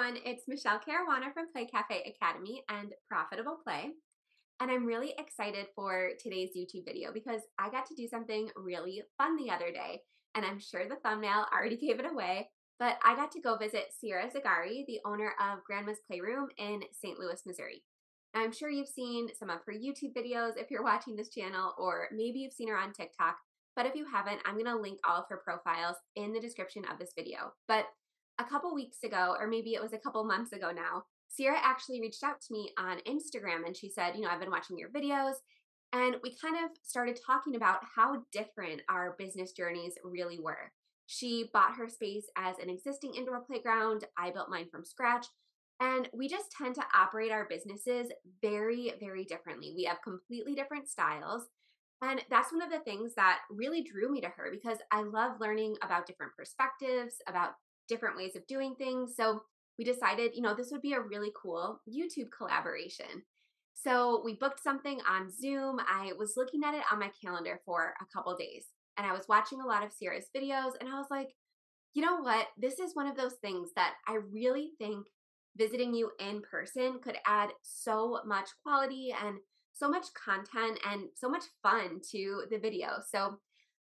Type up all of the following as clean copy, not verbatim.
everyone, it's Michelle Caruana from Play Cafe Academy and Profitable Play. And I'm really excited for today's YouTube video because I got to do something really fun the other day. And I'm sure the thumbnail already gave it away, but I got to go visit Sierra Zagarri, the owner of Grandma's Playroom in St. Louis, Missouri. Now, I'm sure you've seen some of her YouTube videos if you're watching this channel, or maybe you've seen her on TikTok. But if you haven't, I'm gonna link all of her profiles in the description of this video. But a couple weeks ago, or maybe it was a couple months ago now, Sierra actually reached out to me on Instagram and she said, I've been watching your videos, and we kind of started talking about how different our business journeys really were. She bought her space as an existing indoor playground. I built mine from scratch. And we just tend to operate our businesses very, very differently. We have completely different styles. And that's one of the things that really drew me to her because I love learning about different perspectives, about different ways of doing things. So we decided, this would be a really cool YouTube collaboration. So we booked something on Zoom. I was looking at it on my calendar for a couple days, and I was watching a lot of Sierra's videos, and I was like, you know what? This is one of those things that I really think visiting you in person could add so much quality and so much content and so much fun to the video. So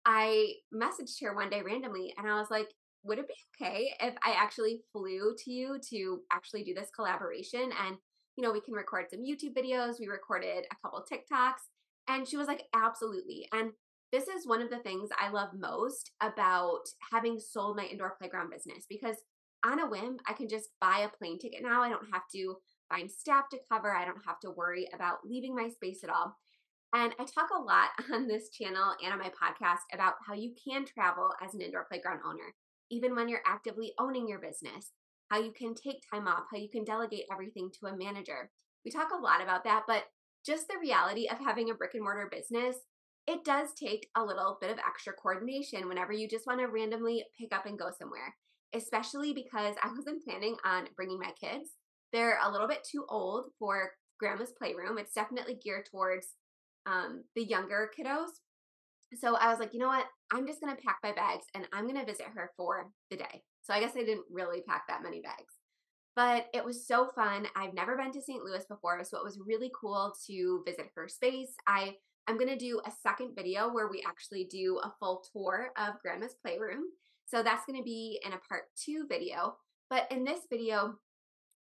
I messaged her one day randomly, and I was like, would it be okay if I actually flew to you to actually do this collaboration? And, we can record some YouTube videos. We recorded a couple TikToks. And she was like, absolutely. And this is one of the things I love most about having sold my indoor playground business, because on a whim, I can just buy a plane ticket now. I don't have to find staff to cover. I don't have to worry about leaving my space at all. And I talk a lot on this channel and on my podcast about how you can travel as an indoor playground owner, even when you're actively owning your business, how you can take time off, how you can delegate everything to a manager. We talk a lot about that, but just the reality of having a brick and mortar business, it does take a little bit of extra coordination whenever you just want to randomly pick up and go somewhere, especially because I wasn't planning on bringing my kids. They're a little bit too old for Grandma's Playroom. It's definitely geared towards the younger kiddos. So I was like, you know what? I'm just going to pack my bags and I'm going to visit her for the day. So I guess I didn't really pack that many bags, but it was so fun. I've never been to St. Louis before, so it was really cool to visit her space. I'm going to do a second video where we actually do a full tour of Grandma's Playroom. So that's going to be in a part 2 video. But in this video,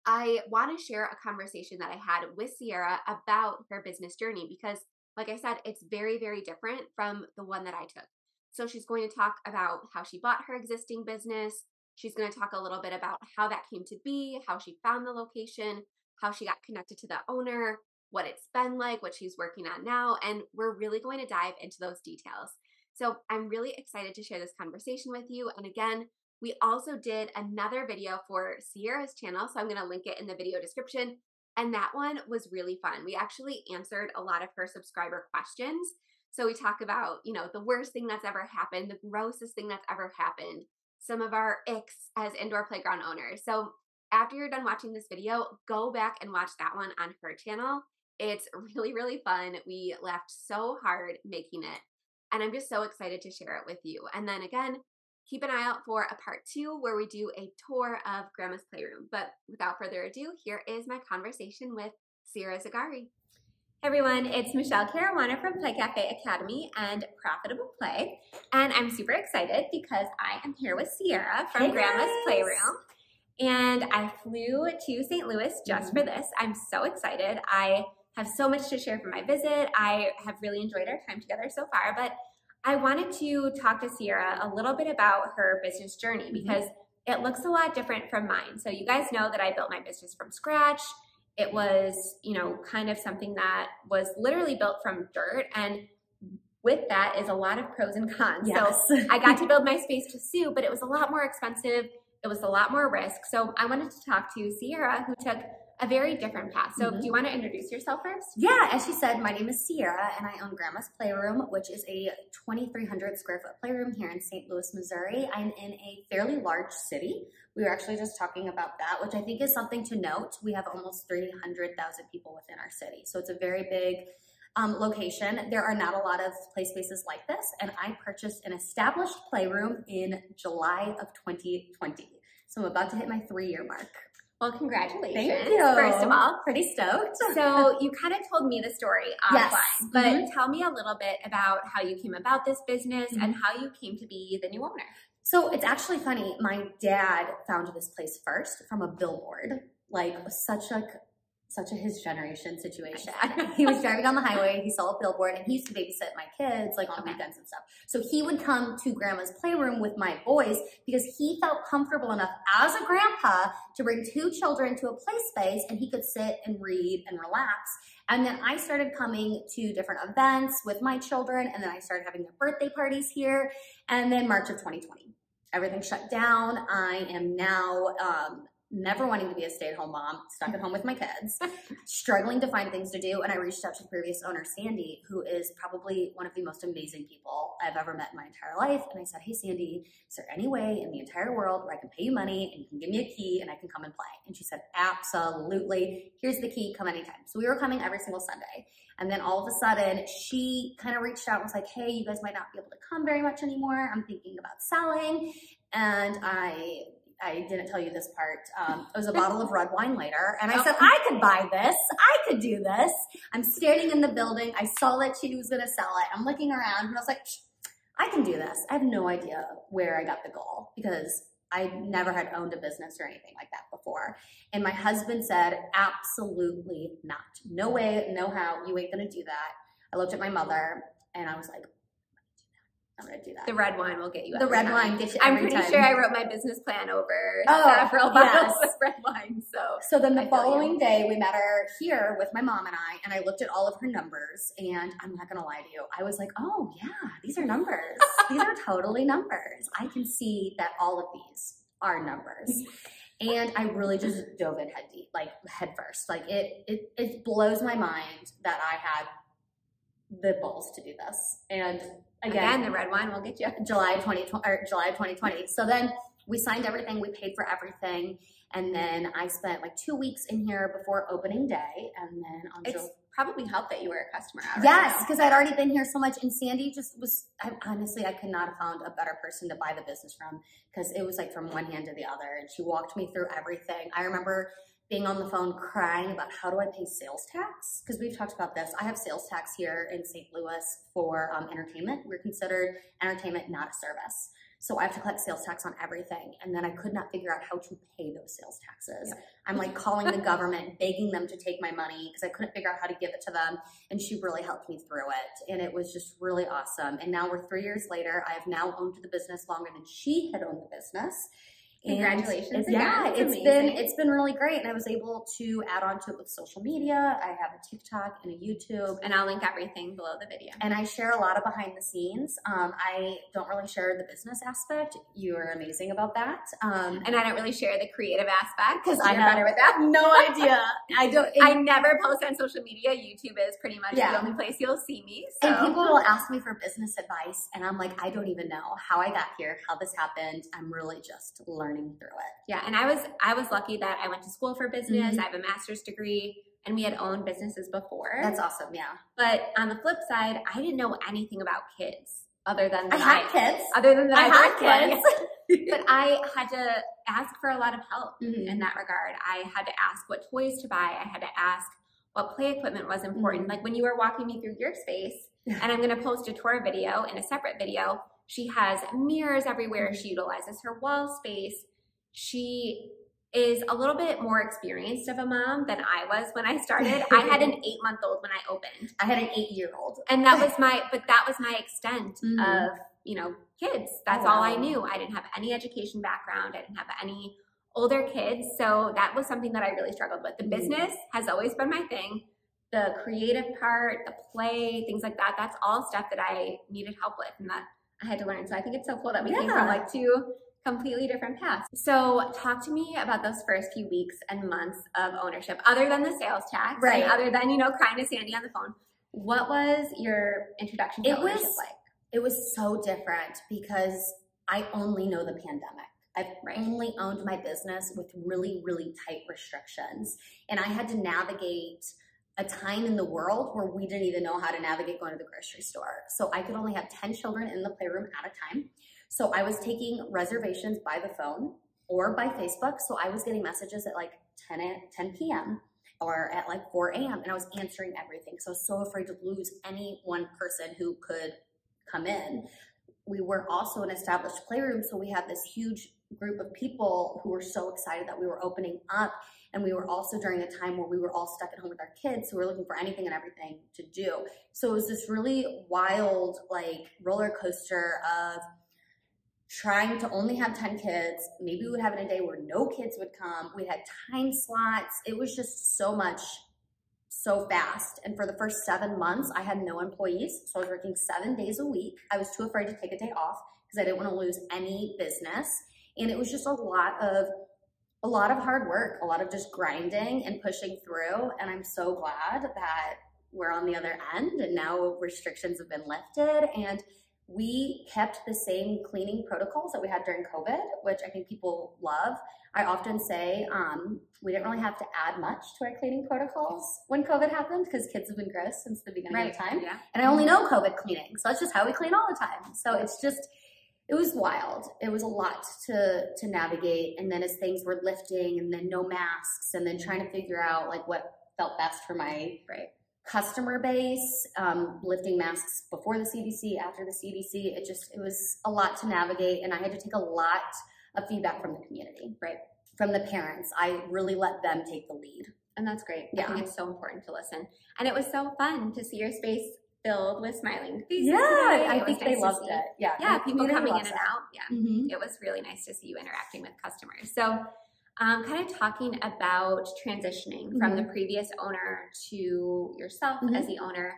I want to share a conversation that I had with Sierra about her business journey because, like I said, it's very, very different from the one that I took. So she's going to talk about how she bought her existing business. She's going to talk a little bit about how that came to be, how she found the location, how she got connected to the owner, what it's been like, what she's working on now, and we're really going to dive into those details. So I'm really excited to share this conversation with you. And again, we also did another video for Sierra's channel, so I'm going to link it in the video description. And that one was really fun. We actually answered a lot of her subscriber questions. So we talk about, the worst thing that's ever happened, the grossest thing that's ever happened, some of our icks as indoor playground owners. So after you're done watching this video, go back and watch that one on her channel. It's really, really fun. We laughed so hard making it. And I'm just so excited to share it with you. And then again, keep an eye out for a part 2 where we do a tour of Grandma's Playroom. But without further ado, here is my conversation with Sierra Zagarri. Hey everyone, it's Michelle Caruana from Play Cafe Academy and Profitable Play. And I'm super excited because I am here with Sierra from Grandma's Playroom. And I flew to St. Louis just for this. I'm so excited. I have so much to share from my visit. I have really enjoyed our time together so far, but I wanted to talk to Sierra a little bit about her business journey because it looks a lot different from mine. So you guys know that I built my business from scratch. It was, kind of something that was literally built from dirt. And with that is a lot of pros and cons. Yes. So I got to build my space to suit, but it was a lot more expensive. It was a lot more risk. So I wanted to talk to Sierra, who took a very different path. So do you want to introduce yourself first? Yeah, as she said, my name is Sierra and I own Grandma's Playroom, which is a 2,300 square foot playroom here in St. Louis, Missouri. I'm in a fairly large city. We were actually just talking about that, which I think is something to note. We have almost 300,000 people within our city. So it's a very big location. There are not a lot of play spaces like this, and I purchased an established playroom in July of 2020. So I'm about to hit my 3-year mark. Well, congratulations. Thank you. First of all. Pretty stoked. So you kind of told me the story offline, Yes. but tell me a little bit about how you came about this business and how you came to be the new owner. So it's actually funny. My dad found this place first from a billboard, like such a his generation situation. He was driving down the highway, he saw a billboard, and he used to babysit my kids like on weekends and stuff. So he would come to grandma's playroom with my boys because he felt comfortable enough as a grandpa to bring 2 children to a play space and he could sit and read and relax. And then I started coming to different events with my children, and then I started having their birthday parties here. And then March of 2020, everything shut down. I am now never wanting to be a stay-at-home mom, stuck at home with my kids, struggling to find things to do. And I reached out to the previous owner, Sandy, who is probably one of the most amazing people I've ever met in my entire life. And I said, hey, Sandy, is there any way in the entire world where I can pay you money and you can give me a key and I can come and play? And she said, absolutely. Here's the key. Come anytime. So we were coming every single Sunday. And then all of a sudden, she kind of reached out and was like, hey, you guys might not be able to come very much anymore. I'm thinking about selling. And I didn't tell you this part. It was a bottle of red wine later. And I said, I could buy this. I could do this. I'm standing in the building. I saw that she was going to sell it. I'm looking around and I was like, I can do this. I have no idea where I got the goal because I never had owned a business or anything like that before. And my husband said, absolutely not. No way, no how. You ain't going to do that. I looked at my mother and I was like, I'm going to do that. The red wine will get you. The red wine gets you I'm every pretty time. sure I wrote my business plan over several bottles of red wine. So then the following day, we met her here with my mom and I looked at all of her numbers, and I'm not going to lie to you. I was like, oh, yeah, these are numbers. These are totally numbers. I can see that all of these are numbers. And I really just dove in head deep, like head first. Like it blows my mind that I had the balls to do this. And again, the red wine will get you. July 2020. So then we signed everything, we paid for everything, and then I spent like 2 weeks in here before opening day, and then on It's probably helped that you were a customer already. Yes, because I'd already been here so much, and Sandy just was, honestly, I could not have found a better person to buy the business from, because it was like from one hand to the other, and she walked me through everything. I remember being on the phone crying about how do I pay sales tax? Because we've talked about this. I have sales tax here in St. Louis for entertainment. We're considered entertainment, not a service. So I have to collect sales tax on everything. And then I could not figure out how to pay those sales taxes. Yeah. I'm like calling the government, begging them to take my money because I couldn't figure out how to give it to them. And she really helped me through it. And it was just really awesome. And now we're 3 years later. I have now owned the business longer than she had owned the business. Congratulations. Yeah, it's been really great. And I was able to add on to it with social media. I have a TikTok and a YouTube. And I'll link everything below the video. And I share a lot of behind the scenes. I don't really share the business aspect. You are amazing about that. And I don't really share the creative aspect because I'm better with that. No idea. I never post on social media. YouTube is pretty much the only place you'll see me. So. And people will ask me for business advice, and I'm like, I don't even know how I got here, how this happened. I'm really just learning through it. Yeah, and I was lucky that I went to school for business. I have a master's degree, and we had owned businesses before. That's awesome, yeah. But on the flip side, I didn't know anything about kids other than that I had kids. Other than that, I had kids. But I had to ask for a lot of help in that regard. I had to ask what toys to buy. I had to ask what play equipment was important. Like when you were walking me through your space, and I'm going to post a tour video in a separate video. She has mirrors everywhere. She utilizes her wall space. She is a little bit more experienced of a mom than I was when I started. I had an 8-month-old when I opened. I had an 8-year-old. And that was my extent of, kids. That's all I knew. I didn't have any education background. I didn't have any older kids. So that was something that I really struggled with. The business has always been my thing. The creative part, the play, things like that, that's all stuff that I needed help with and that I had to learn. So I think it's so cool that we came from like 2 completely different paths. So talk to me about those first few weeks and months of ownership, other than the sales tax, and other than, crying to Sandy on the phone. What was your introduction to ownership like? It was so different because I only know the pandemic. I've only owned my business with really, really tight restrictions. And I had to navigate a time in the world where we didn't even know how to navigate going to the grocery store. So I could only have 10 children in the playroom at a time. So I was taking reservations by the phone. or by Facebook. So I was getting messages at like 10 p.m. or at like 4 a.m. and I was answering everything. So I was so afraid to lose any one person who could come in. We were also an established playroom, so we had this huge group of people who were so excited that we were opening up. And we were also during a time where we were all stuck at home with our kids, so we were looking for anything and everything to do. So it was this really wild, like, roller coaster of trying to only have 10 kids. Maybe we would have it a day where no kids would come. We had time slots. It was just so much, so fast. And for the first 7 months, I had no employees. So I was working 7 days a week. I was too afraid to take a day off because I didn't want to lose any business. And it was just a lot of hard work, a lot of just grinding and pushing through. And I'm so glad that we're on the other end and now restrictions have been lifted. And we kept the same cleaning protocols that we had during COVID, which I think people love. I often say we didn't really have to add much to our cleaning protocols when COVID happened because kids have been gross since the beginning of time. Yeah. And I only know COVID cleaning. So that's just how we clean all the time. So it's just, it was wild. It was a lot to navigate. And then as things were lifting and then no masks and then trying to figure out like what felt best for my customer base, lifting masks before the CDC, after the CDC, it was a lot to navigate. And I had to take a lot of feedback from the community, from the parents. I really let them take the lead. And that's great. Yeah. I think it's so important to listen. And it was so fun to see your space filled with smiling faces. Yeah, today. I think they loved it. Yeah, people coming in and it. out. Yeah, It was really nice to see you interacting with customers. So kind of talking about transitioning from the previous owner to yourself as the owner,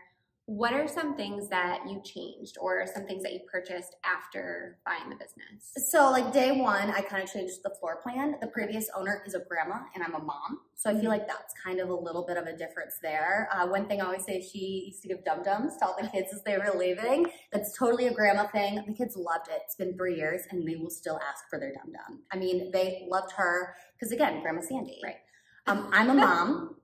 what are some things that you changed or some things that you purchased after buying the business? So like day one, I kind of changed the floor plan. The previous owner is a grandma and I'm a mom. So I feel like that's kind of a little bit of a difference there. One thing I always say, she used to give dum-dums to all the kids as they were leaving. That's totally a grandma thing. The kids loved it. It's been 3 years and they will still ask for their dum-dum. I mean, they loved her because again, Grandma Sandy. I'm a mom.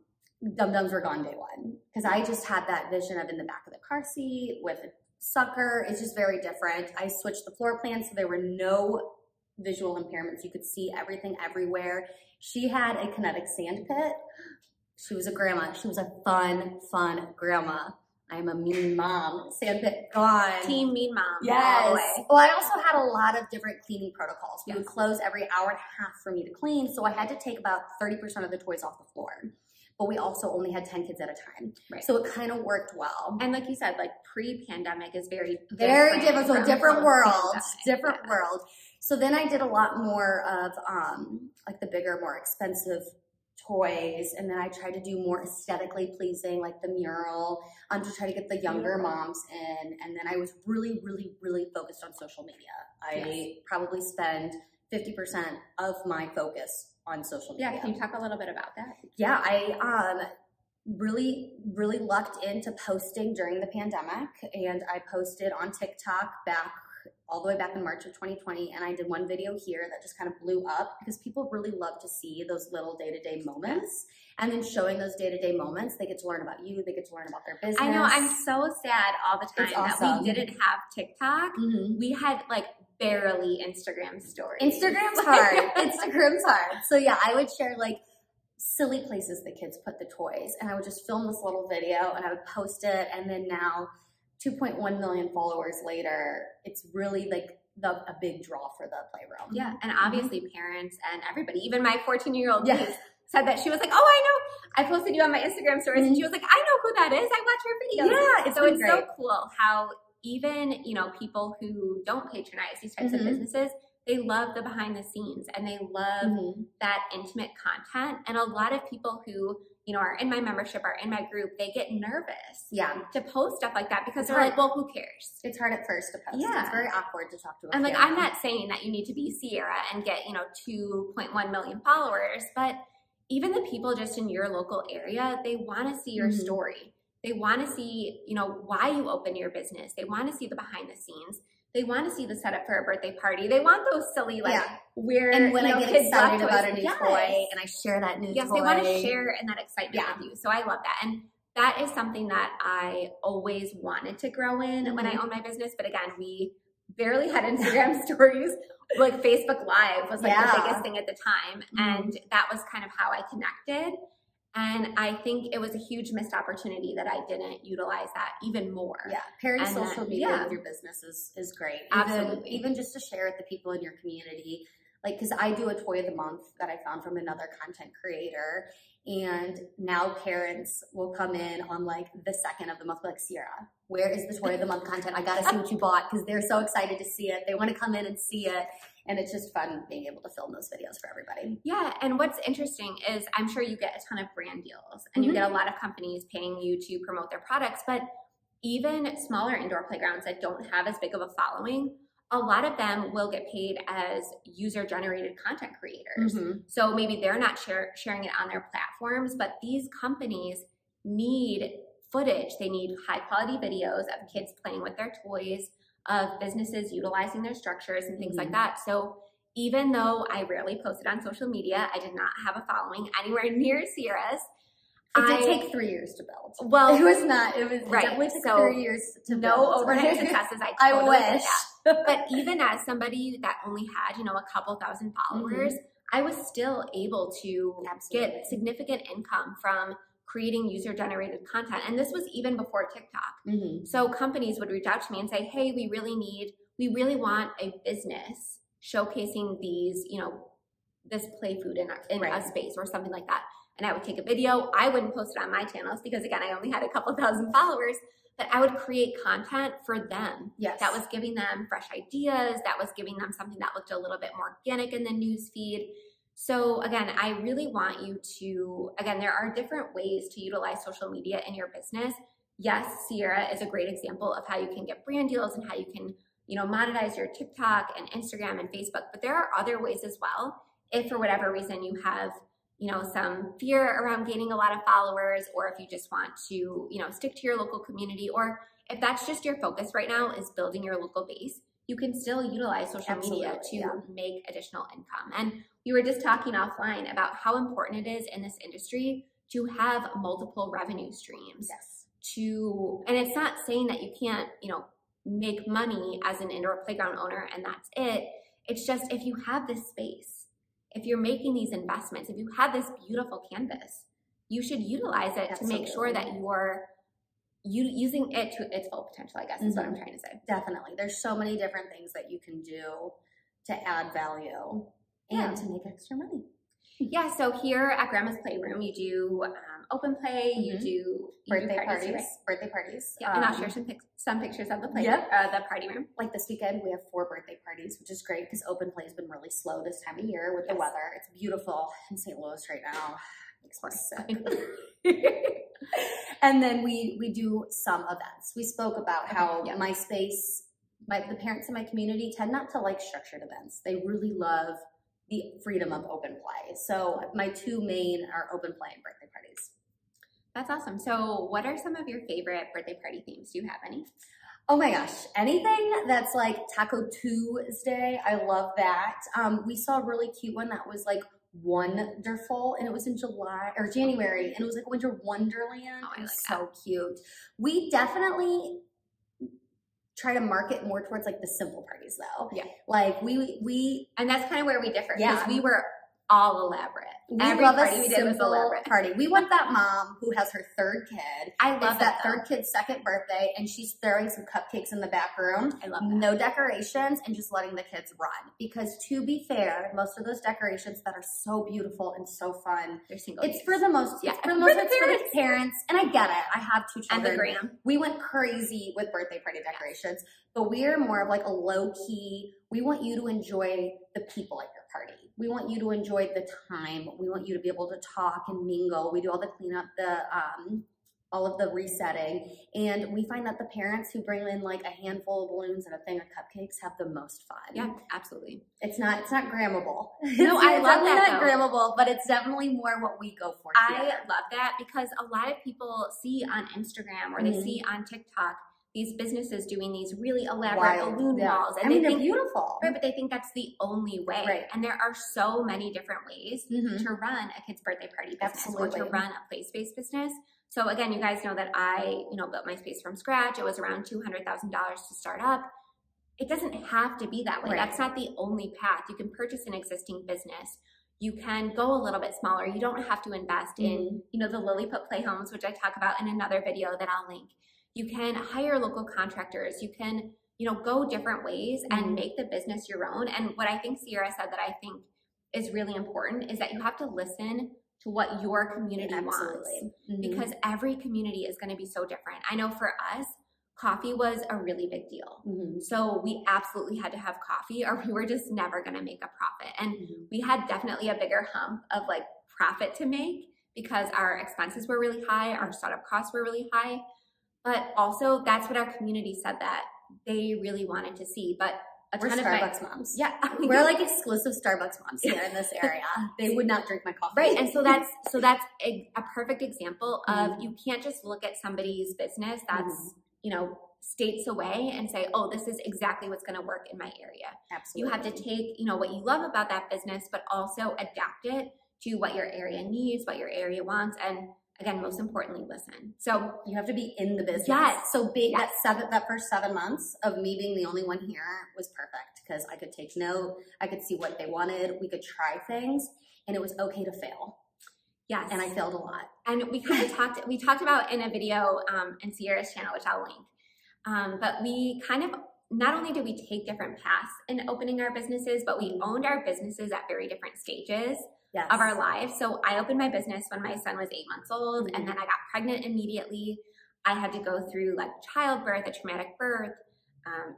Dum-dums were gone day one because I just had that vision of in the back of the car seat with a sucker. It's just very different. I switched the floor plan so there were no visual impairments. You could see everything everywhere. She had a kinetic sand pit. She was a grandma. She was a fun grandma. I'm a mean mom. Sand pit gone. Team mean mom. Yes. Well, I also had a lot of different cleaning protocols. We would close every hour and a half for me to clean. So I had to take about 30% of the toys off the floor. But we also only had 10 kids at a time. So it kind of worked well. And like you said, like pre-pandemic is very different. So different world. So then I did a lot more of like the bigger, more expensive toys. And then I tried to do more aesthetically pleasing, like the mural, to try to get the younger moms in. And then I was really focused on social media. I probably spend 50% of my focus on social media. Yeah, can you talk a little bit about that? Yeah, I really lucked into posting during the pandemic, and I posted on TikTok all the way back in March of 2020, and I did one video here that just kind of blew up because people really love to see those little day-to-day moments. And then showing those day-to-day moments, they get to learn about you, they get to learn about their business. I know, I'm so sad all the time that we didn't have TikTok. We had like barely Instagram stories. Instagram's hard. So yeah, I would share like silly places the kids put the toys, and I would just film this little video and I would post it. And then now 2.1 million followers later, it's really like a big draw for the Playroom. Yeah, and obviously parents and everybody, even my 14-year-old niece said that she was like, oh, I know, I posted you on my Instagram stories, and she was like, I know who that is. I watch your videos. Yeah, it's great. So cool how even, people who don't patronize these types of businesses, they love the behind the scenes and they love that intimate content. And a lot of people who, are in my membership, are in my group, they get nervous to post stuff like that because they're like, well, who cares? It's hard at first to post. Yeah. It's very awkward to talk to a And like, camera. I'm not saying that you need to be Sierra and get, 2.1 million followers, but even the people just in your local area, they want to see your story. They want to see, why you open your business. They want to see the behind the scenes. They want to see the setup for a birthday party. They want those silly, weird, and when I get kids excited about a new toy and I share that new toy. Yes, they want to share in that excitement with you. So I love that. And that is something that I always wanted to grow in when I owned my business. But again, we barely had Instagram stories like Facebook Live was like Yeah. the biggest thing at the time. And that was kind of how I connected. And I think it was a huge missed opportunity that I didn't utilize that even more. Yeah, pairing And social then, media yeah. with your business is great. Absolutely. Even just to share with the people in your community, like, because I do a toy of the month that I found from another content creator, and now parents will come in on like the second of the month, like, Sierra, where is the toy of the month content? I gotta see what you bought, because they're so excited to see it. They want to come in and see it. And it's just fun being able to film those videos for everybody. Yeah, and what's interesting is I'm sure you get a ton of brand deals and you get a lot of companies paying you to promote their products, but even smaller indoor playgrounds that don't have as big of a following, a lot of them will get paid as user-generated content creators. So maybe they're not sharing it on their platforms, but these companies need footage. They need high-quality videos of kids playing with their toys, of businesses utilizing their structures and things like that. So even though I rarely posted on social media, I did not have a following anywhere near Sierra's. It did take 3 years to build. Well, it was not. It was right. Definitely took So 3 years to build. No overnight successes. I totally wish. Get that. But even as somebody that only had, a couple thousand followers, I was still able to get significant income from creating user-generated content. And this was even before TikTok. So companies would reach out to me and say, hey, we really want a business showcasing these, this play food in a space or something like that. And I would take a video. I wouldn't post it on my channels because, again, I only had a couple thousand followers, but I would create content for them. Yes. That was giving them fresh ideas. That was giving them something that looked a little bit more organic in the news feed. So again, I really want you to, there are different ways to utilize social media in your business. Yes, Sierra is a great example of how you can get brand deals and how you can, monetize your TikTok and Instagram and Facebook, but there are other ways as well. If for whatever reason you have, some fear around gaining a lot of followers, or if you just want to, stick to your local community, or if that's just your focus right now is building your local base, you can still utilize social media to make additional income. And we were just talking offline about how important it is in this industry to have multiple revenue streams. Yes. And it's not saying that you can't, make money as an indoor playground owner and that's it. It's just if you have this space, if you're making these investments, if you have this beautiful canvas, you should utilize it to make sure that you're using it to its full potential, I guess is what I'm trying to say. Definitely. There's so many different things that you can do to add value and to make extra money. Yeah, so here at Grandma's Playroom, you do open play, you do birthday parties. Yeah, and I'll share some pictures of the the party room. Like this weekend, we have 4 birthday parties, which is great because open play has been really slow this time of year with the weather. It's beautiful in St. Louis right now. Makes me sick. And then we do some events. We spoke about how my space, the parents in my community tend not to like structured events. They really love the freedom of open play. So my 2 main are open play and birthday parties. That's awesome. So what are some of your favorite birthday party themes? Do you have any? Oh my gosh, anything that's like Taco Tuesday, I love that. We saw a really cute one that was like wonderful, and it was in January, and it was like Winter Wonderland. Oh, it was so cute. We definitely try to market more towards like the simple parties though. Yeah. Like we and that's kind of where we differ. Yeah. Because we were all elaborate. Every love party we did was elaborate party. We want that mom who has her 3rd kid. I love that 3rd kid's 2nd birthday, and she's throwing some cupcakes in the back room. I love that. No decorations, and just letting the kids run. Because to be fair, most of those decorations that are so beautiful and so fun, they're single it's use. for the most, yeah, for the most, it's for the parents. And I get it. I have 2 children. And the gram. We went crazy with birthday party decorations, but we are more of like a low key. We want you to enjoy the people at your party. We want you to enjoy the time. We want you to be able to talk and mingle. We do all the cleanup, all of the resetting. And we find that the parents who bring in like a handful of balloons and a thing of cupcakes have the most fun. Yeah, absolutely. It's not grammable. No, I love that. It's not grammable, but it's definitely more what we go for here. I love that because a lot of people see on Instagram or they see on TikTok these businesses doing these really elaborate balloon walls. And they're beautiful. Right, but they think that's the only way. Right. And there are so many different ways to run a kid's birthday party business or to run a play space business. So again, you guys know that I, built my space from scratch. It was around $200,000 to start up. it doesn't have to be that way. Right. That's not the only path. You can purchase an existing business. You can go a little bit smaller. You don't have to invest in, you know, the Lilliput Playhomes, which I talk about in another video that I'll link. You can hire local contractors. You can, you know, go different ways and make the business your own. And what I think Sierra said that I think is really important is that you have to listen to what your community wants, because every community is going to be so different. I know for us, coffee was a really big deal. So we absolutely had to have coffee or we were just never going to make a profit. And we had definitely a bigger hump of like profit to make because our expenses were really high, our startup costs were really high. But also that's what our community said that they really wanted to see. But we're Starbucks moms. Yeah. We're like exclusive Starbucks moms here in this area. They would not drink my coffee. Right. And so that's a perfect example of you can't just look at somebody's business that's, you know, states away and say, oh, this is exactly what's going to work in my area. Absolutely. You have to take, you know, what you love about that business, but also adapt it to what your area needs, what your area wants, and again, most importantly, listen. So you have to be in the business. Yes. So that first 7 months of me being the only one here was perfect because I could take note, I could see what they wanted, we could try things, and it was okay to fail. Yes. And I failed a lot. And we kind of talked about in a video in Sierra's channel, which I'll link. But we kind of, not only did we take different paths in opening our businesses, but we owned our businesses at very different stages of our lives. So I opened my business when my son was 8 months old, and then I got pregnant immediately. I had to go through like childbirth, a traumatic birth,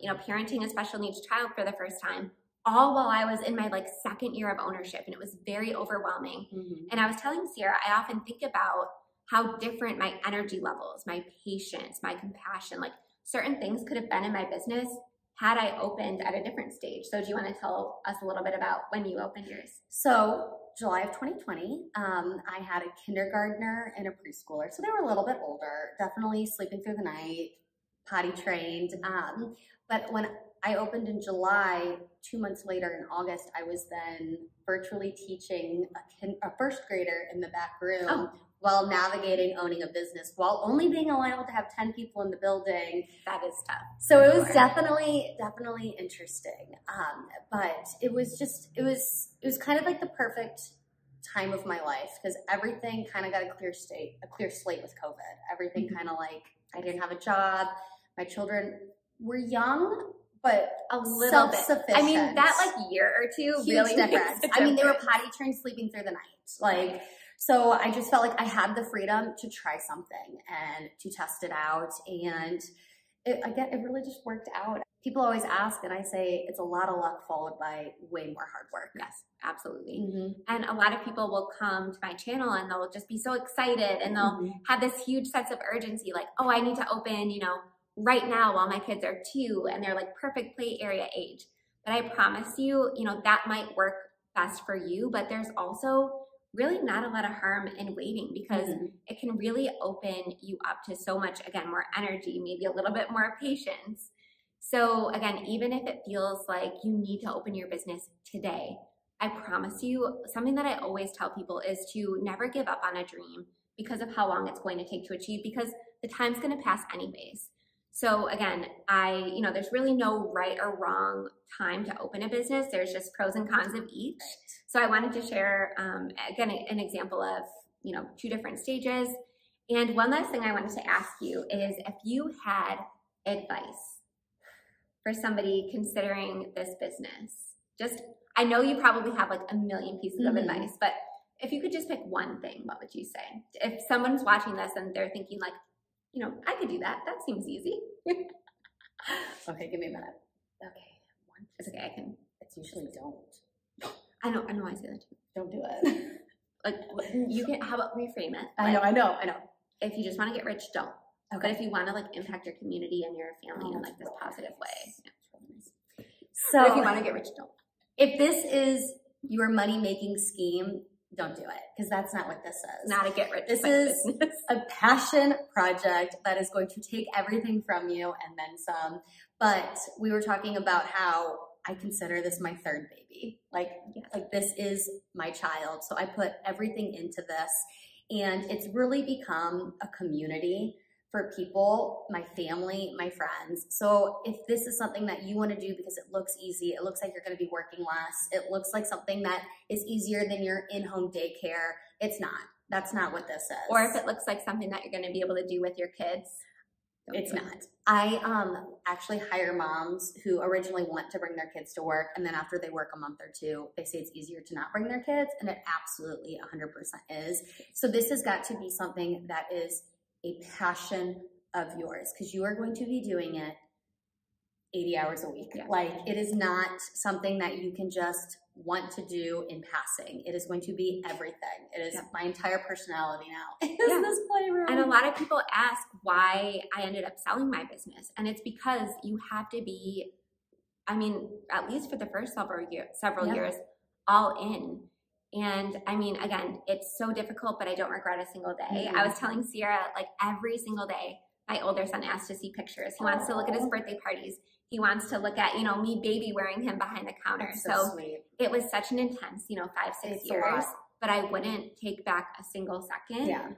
you know, parenting a special needs child for the first time, all while I was in my like second year of ownership, and it was very overwhelming. And I was telling Sierra, I often think about how different my energy levels, my patience, my compassion, like certain things could have been in my business had I opened at a different stage. So do you want to tell us a little bit about when you opened yours? So July of 2020, I had a kindergartner and a preschooler. So they were a little bit older, definitely sleeping through the night, potty trained. But when I opened in July, 2 months later in August, I was then virtually teaching a first grader in the back room while navigating owning a business, while only being allowed to have 10 people in the building. That is tough. So it was definitely interesting. But it was kind of like the perfect time of my life because everything kind of got a clear slate with COVID. Everything kind of like, I didn't have a job. My children were young, but a little bit. I mean, that like year or two huge really difference. I mean, they were potty trained, sleeping through the night. Like, so I just felt like I had the freedom to try something and to test it out. And it really just worked out. People always ask, and I say it's a lot of luck followed by way more hard work. Yes, absolutely. And a lot of people will come to my channel and they'll just be so excited and they'll have this huge sense of urgency, like, oh, I need to open, you know, right now while my kids are 2 and they're like perfect play area age. But I promise you, you know, that might work best for you, but there's also really not a lot of harm in waiting because it can really open you up to so much, again, more energy, maybe a little bit more patience. So again, even if it feels like you need to open your business today, I promise you, something that I always tell people is to never give up on a dream because of how long it's going to take to achieve, because the time's going to pass anyways. So again, there's really no right or wrong time to open a business. There's just pros and cons of each. So I wanted to share, again, an example of, you know, 2 different stages. And one last thing I wanted to ask you is if you had advice for somebody considering this business. I know you probably have like a million pieces of advice, but if you could just pick one thing, what would you say? If someone's watching this and they're thinking like, you know, I could do that. That seems easy. Okay, give me a minute. Okay. It's okay, I can. It's usually don't. I know I say that too. Don't do it. Like, you can, how about reframe it? I know. If you just want to get rich, don't. Okay. But if you want to like impact your community and your family in like this positive way. Yeah. So but if you want to get rich, don't. If this is your money-making scheme, don't do it, because that's not what this is. Not a get rich. This is a passion project that is going to take everything from you and then some. But we were talking about how I consider this my third baby. Like this is my child. So I put everything into this, and it's really become a community for people, my family, my friends. So if this is something that you want to do because it looks easy, it looks like you're going to be working less, it looks like something that is easier than your in-home daycare, it's not. That's not what this is. Or if it looks like something that you're going to be able to do with your kids, it's not. I actually hire moms who originally want to bring their kids to work, and then after they work a month or two, they say it's easier to not bring their kids, and it absolutely 100% is. So this has got to be something that is a passion of yours, because you are going to be doing it 80 hours a week. Yeah. Like, it is not something that you can just want to do in passing. It is going to be everything. It is my entire personality now. Is this playroom. And a lot of people ask why I ended up selling my business. And it's because you have to be, I mean, at least for the first several years, all in. And I mean, again, it's so difficult, but I don't regret a single day. I was telling Sierra, like, every single day, my older son asks to see pictures. He wants to look at his birthday parties. He wants to look at, you know, me baby wearing him behind the counter. So sweet. It was such an intense, you know, 5-6 years, but I wouldn't take back a single second. Yeah.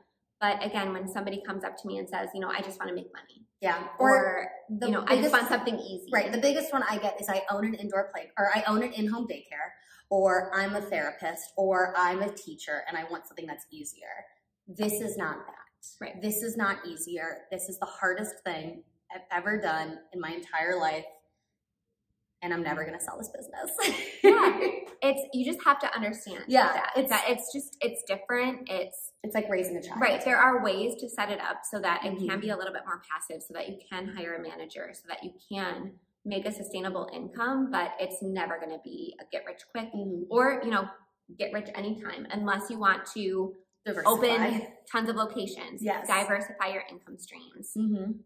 But again, when somebody comes up to me and says, you know, I just want to make money. Yeah. Or you know, I just want something easy. Right. The biggest one I get is I own an I own an in-home daycare, or I'm a therapist, or I'm a teacher, and I want something that's easier. This is not that. Right. This is not easier. This is the hardest thing I've ever done in my entire life, and I'm never gonna sell this business. You just have to understand that it's different. It's like raising a child. Right. There are ways to set it up so that it can be a little bit more passive, so that you can hire a manager, so that you can make a sustainable income, but it's never going to be a get rich quick or, you know, get rich anytime, unless you want to open tons of locations, diversify your income streams.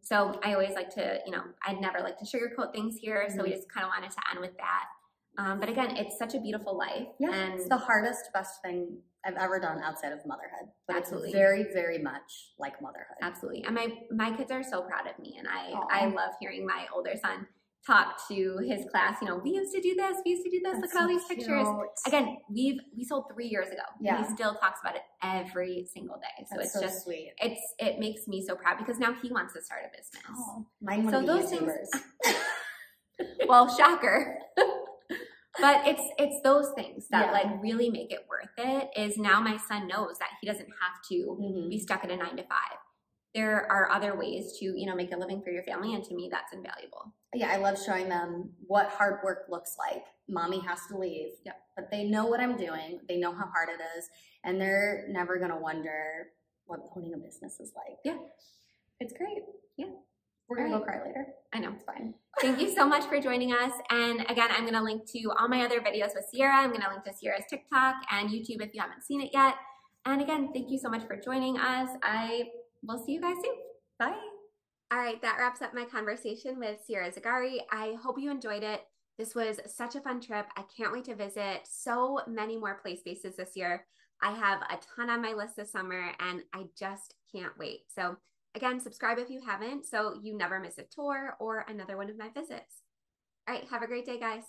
So I always like to, you know, I'd never like to sugarcoat things here. So we just kind of wanted to end with that. But again, it's such a beautiful life. Yeah, and it's the hardest, best thing I've ever done outside of motherhood. But absolutely. It's very, very much like motherhood. Absolutely. And my kids are so proud of me. And I love hearing my older son talk to his class, you know, we used to do this, look at all these pictures. Again, we sold 3 years ago. Yeah. He still talks about it every single day. So it's so just sweet. It makes me so proud, because now he wants to start a business. Oh, mine want to be YouTubers. Well, shocker. But it's those things that like really make it worth it. Is now my son knows that he doesn't have to be stuck at a 9 to 5. There are other ways to, you know, make a living for your family, and to me, that's invaluable. Yeah, I love showing them what hard work looks like. Mommy has to leave, but they know what I'm doing. They know how hard it is, and they're never gonna wonder what owning a business is like. Yeah, it's great. Yeah, we're gonna go cry later. I know, it's fine. Thank you so much for joining us. And again, I'm gonna link to all my other videos with Sierra. I'm gonna link to Sierra's TikTok and YouTube if you haven't seen it yet. And again, thank you so much for joining us. We'll see you guys soon. Bye. All right, that wraps up my conversation with Sierra Zagarri. I hope you enjoyed it. This was such a fun trip. I can't wait to visit so many more play spaces this year. I have a ton on my list this summer, and I just can't wait. So again, subscribe if you haven't, so you never miss a tour or another one of my visits. All right, have a great day, guys.